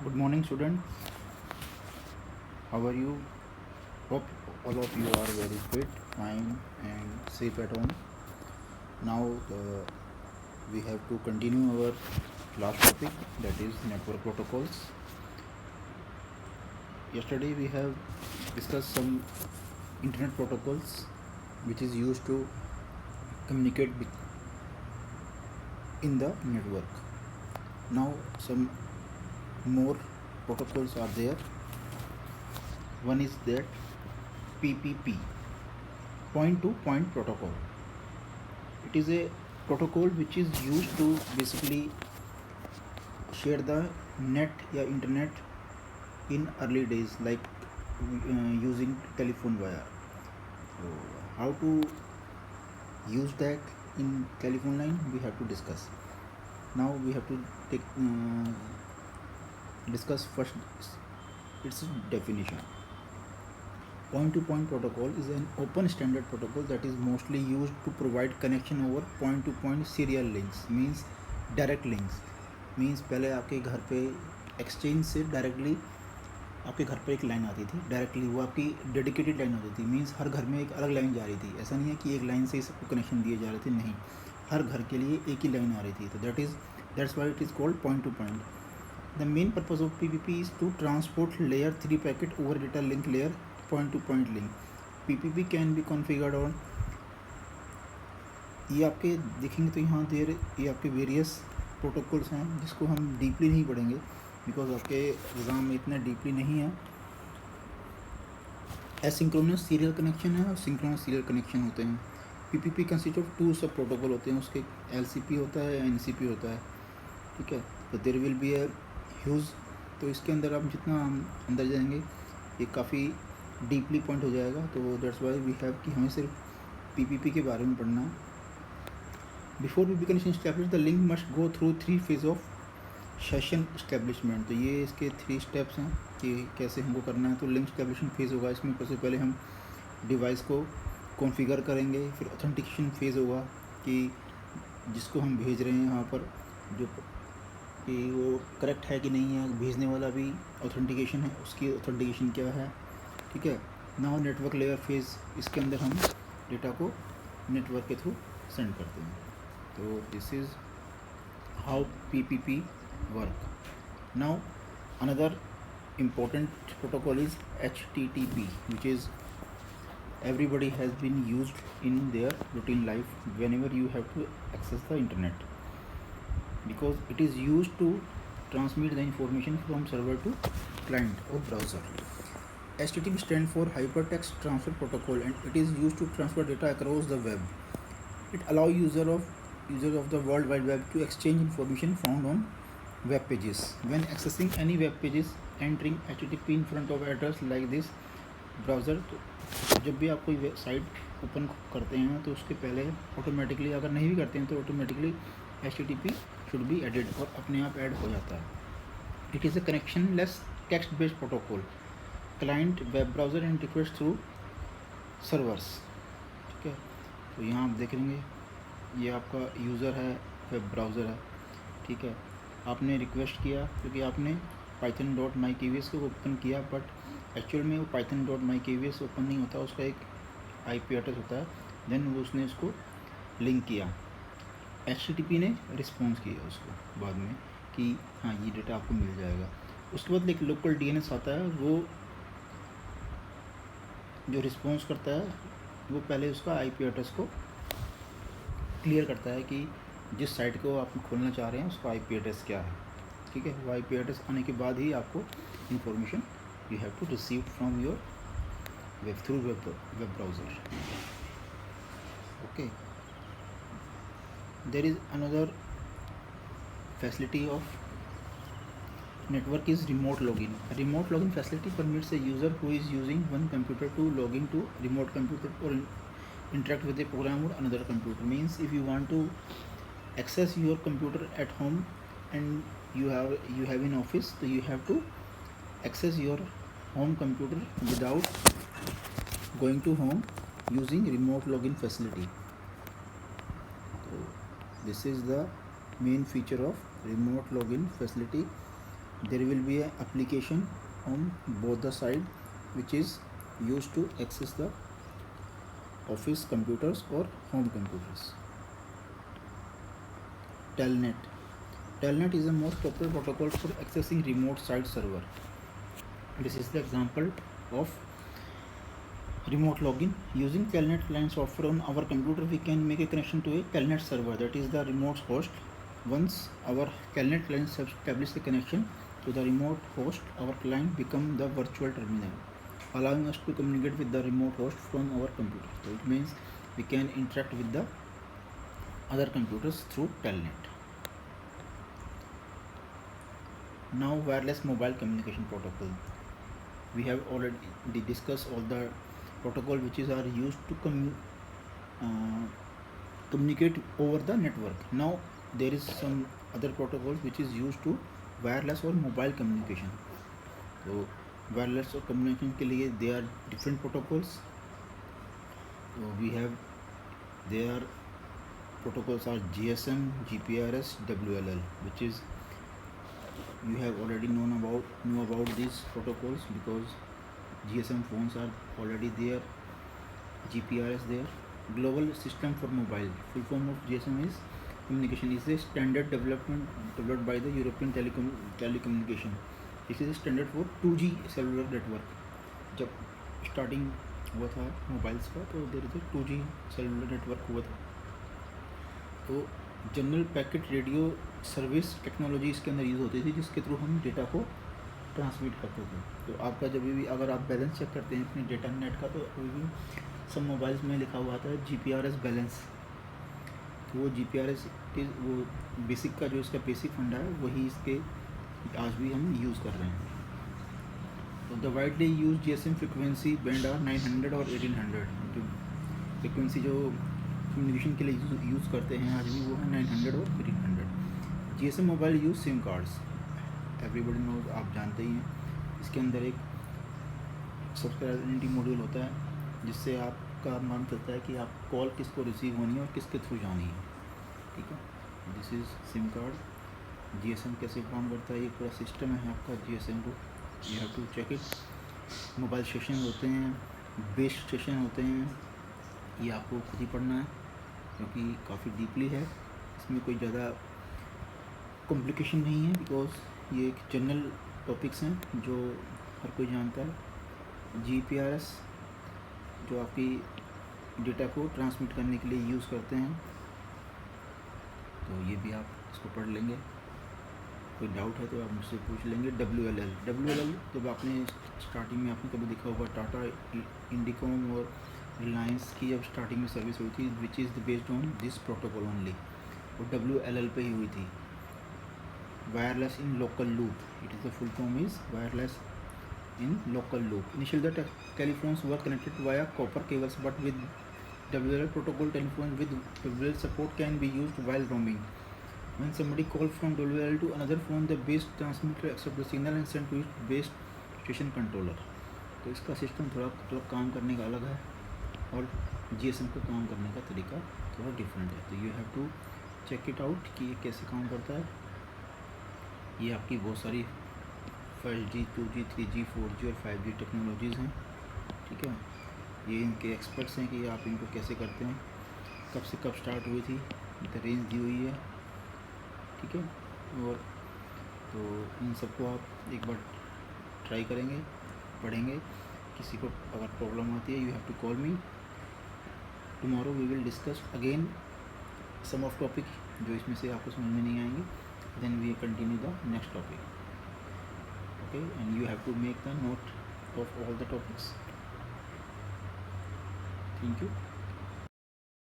Good morning, student. How are you? Hope all of you are very fit, fine, and safe at home. Now we have to continue our last topic, that is network protocols. Yesterday we have discussed some internet protocols which is used to communicate in the network. Now some more protocols are there. One is that PPP, point to point protocol. It is a protocol which is used to basically share the net या internet in early days, like using telephone wire. So how to use that in telephone line we have to discuss. Now we have to discuss first its definition. Point-to-point protocol is an open standard protocol that is mostly used to provide connection over point-to-point serial links, means direct links. Means पहले आपके घर पे exchange से directly आपके घर पे एक line आती थी डायरेक्टली, वो आपकी डेडिकेटेड लाइन होती थी। मीन्स हर घर में एक अलग लाइन जा रही थी। ऐसा नहीं है कि एक लाइन से ही सबको कनेक्शन दिए जा रहे थे, नहीं, हर घर के लिए एक ही लाइन आ रही थी। तो that's why it is called point to point. The main purpose of PPP is to transport layer 3 packet over data link layer point to point link. PPP can be configured on, ये आपके देखेंगे तो यहाँ देर ये आपके various protocols हैं जिसको हम डीपली नहीं पढ़ेंगे बिकॉज आपके एग्ज़ाम में इतना डीपली नहीं है। एसिंक्रोनस सीरियल कनेक्शन है और सिंक्रोनस सीरियल कनेक्शन होते हैं। PPP कंसिस्ट ऑफ 2 सब प्रोटोकॉल होते हैं, उसके LCP होता है, NCP होता है, ठीक है। तो there will be a huge, तो इसके अंदर आप जितना अंदर जाएंगे ये काफ़ी डीपली पॉइंट हो जाएगा। तो दैट्स वाई वी हैव कि हमें सिर्फ PPP के बारे में पढ़ना है। Before PPP connection establish the link must go through 3 phase of session establishment. तो ये इसके 3 स्टेप्स हैं कि कैसे हमको करना है। तो लिंक इस्टेब्लिशमेंट फेज़ होगा, इसमें सबसे पहले हम डिवाइस को कॉन्फ़िगर करेंगे, फिर ऑथेंटिकेशन फेज़ होगा कि जिसको हम भेज रहे हैं वहाँ पर जो कि वो करेक्ट है कि नहीं है, भेजने वाला भी ऑथेंटिकेशन है, उसकी ऑथेंटिकेशन क्या है, ठीक है। नाउ नेटवर्क लेयर फेज़, इसके अंदर हम डेटा को नेटवर्क के थ्रू सेंड करते हैं। तो this is how PPP work. Now another important protocol is HTTP, which is everybody has been used in their routine life whenever you have to access the internet, because it is used to transmit the information from server to client or browser. HTTP stands for Hypertext Transfer Protocol and it is used to transfer data across the web. It allows users of the World Wide Web to exchange information found on web pages. When accessing any web pages, entering HTTP in front of address like this browser, तो जब भी आप कोई site open करते हैं तो उसके पहले ऑटोमेटिकली, अगर नहीं भी करते हैं तो automatically HTTP should be added, और अपने आप ऐड हो जाता है। It is a connectionless text based protocol, client web browser and request through servers, ठीक है। तो यहाँ आप देख लेंगे ये आपका यूज़र है, वेब ब्राउज़र है, ठीक है। आपने रिक्वेस्ट किया क्योंकि आपने python.mykvs को ओपन किया, बट एक्चुअल में वो python.mykvs ओपन नहीं होता, उसका एक IP एड्रेस होता है। देन वो उसने उसको लिंक किया, HTTP ने रिस्पॉन्स किया उसको बाद में कि हाँ ये डेटा आपको मिल जाएगा। उसके बाद एक लोकल DNS आता है, वो जो रिस्पॉन्स करता है वो पहले उसका IP एड्रेस को क्लियर करता है कि जिस साइट को आप खोलना चाह रहे हैं उसका IP एड्रेस क्या है, ठीक है। वो IP एड्रेस आने के बाद ही आपको information you have to receive from your web through web browser, okay. There is another facility of network is remote login. A remote login facility permits a user who is using one computer to log in to remote computer or interact with a program or another computer. Means if you want to access your computer at home and you have in office, so you have to access your home computer without going to home using remote login facility. So this is the main feature of remote login facility. there will be a application on both the side which is used to access the office computers or home computers. Telnet. Telnet is the most popular protocol for accessing remote site server. This is the example of remote login. Using Telnet client software on our computer, we can make a connection to a Telnet server, that is the remote host. Once our Telnet client establishes a connection to the remote host, our client become the virtual terminal, allowing us to communicate with the remote host from our computer. So it means we can interact with the other computers through Telnet. Now, wireless mobile communication protocol. We have already discussed all the protocol which are used to communicate over the network. Now there is some other protocols which is used to wireless or mobile communication. So wireless or communication के लिए there are different protocols. So we have their protocols are GSM, GPRS, WLL, which is you have already know about these protocols because GSM phones are already there, GPRS there. Global System for Mobile, full form of GSM is communication, is a standard developed by the European Telecommunication. This is a standard for 2G cellular network. जब starting हुआ था mobiles का तो there is 2G cellular network हुआ था. तो general packet radio service technology इसके अंदर यूज़ होती थी जिसके थ्रू हम डेटा को ट्रांसमिट करते थे. तो आपका जब भी अगर आप बैलेंस चेक करते हैं अपने डेटा नेट का तो अभी भी सब मोबाइल्स में लिखा हुआ आता है GPRS बैलेंस. तो वो GPRS के वो बेसिक का जो इसका बेसिक फंडा है वही इसके आज भी हम यूज़ कर रहे हैं. तो the widely use GSM frequency band are 900 और 1800. जो फ्रिक्वेंसी जो कम्युनिकेशन के लिए यूज़ करते हैं आज भी वो है 900 और 1800. GSM mobile use sim cards, everybody knows, आप जानते ही हैं. इसके अंदर एक सब्सक्राइबिलिटी मॉड्यूल होता है जिससे आपका मान चलता है कि आप कॉल किसको रिसीव होनी है और किसके थ्रू जानी है. ठीक है, this is SIM card. GSM कैसे काम करता है, ये पूरा सिस्टम है आपका GSM को. You have to check it. Mobile station होते हैं, बेस स्टेशन होते हैं, ये आपको खुद ही पढ़ना है क्योंकि काफ़ी डीपली है. इसमें कोई ज़्यादा कॉम्प्लिकेशन नहीं है बिकॉज ये एक जनरल टॉपिक्स हैं जो हर कोई जानता है. GPRS जो आपकी डेटा को ट्रांसमिट करने के लिए यूज़ करते हैं, तो ये भी आप इसको पढ़ लेंगे. कोई डाउट है तो आप मुझसे पूछ लेंगे. WLL जब आपने स्टार्टिंग में आपने कभी देखा होगा टाटा इंडिकॉम और रिलायंस की जब स्टार्टिंग में सर्विस हुई थी which is based on this protocol only, वो WLL पे ही हुई थी. Wireless in local loop, it is the full form is wireless in local loop. Initially the telephones were connected via copper cables, but with WLL protocol telephone with WLL support can be used while roaming. When somebody calls from WLL to another phone, the base transmitter accepts the signal and send to its base station controller. तो इसका system थोड़ा काम करने का अलग है और GSM का काम करने का तरीका थोड़ा डिफरेंट है. तो you have to check it out कि ये कैसे काम करता है. ये आपकी बहुत सारी 5G, 2G, 3G, 4G और 5G टेक्नोलॉजीज़ हैं. ठीक है, ये इनके एक्सपर्ट्स हैं कि आप इनको कैसे करते हैं, कब से कब स्टार्ट हुई थी, द रेंज दी हुई है. ठीक है, और तो इन सबको आप एक बार ट्राई करेंगे, पढ़ेंगे. किसी को अगर प्रॉब्लम आती है you have to call me. Tomorrow we will discuss again some of topic जो इसमें से आपको समझ में नहीं आएंगे. Then we continue the next topic. Okay, and you have to make the note of all the topics. Thank you.